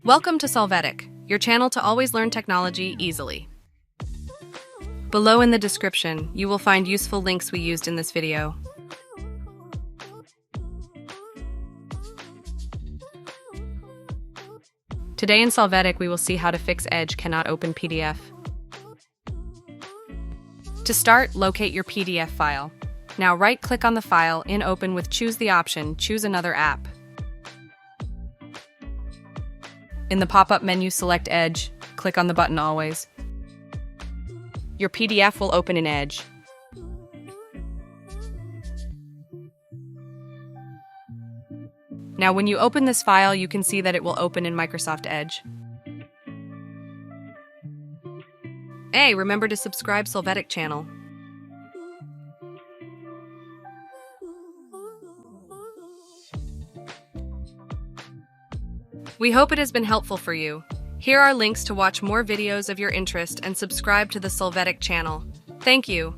Welcome to Solvetic, your channel to always learn technology easily. Below in the description, you will find useful links we used in this video. Today in Solvetic, we will see how to fix Edge cannot open PDF. To start, locate your PDF file. Now right-click on the file, in Open with Choose the option, choose another app. In the pop-up menu, select Edge, click on the button Always. Your PDF will open in Edge. Now when you open this file, you can see that it will open in Microsoft Edge. Hey, remember to subscribe Solvetic channel. We hope it has been helpful for you. Here are links to watch more videos of your interest and subscribe to the Solvetic channel. Thank you.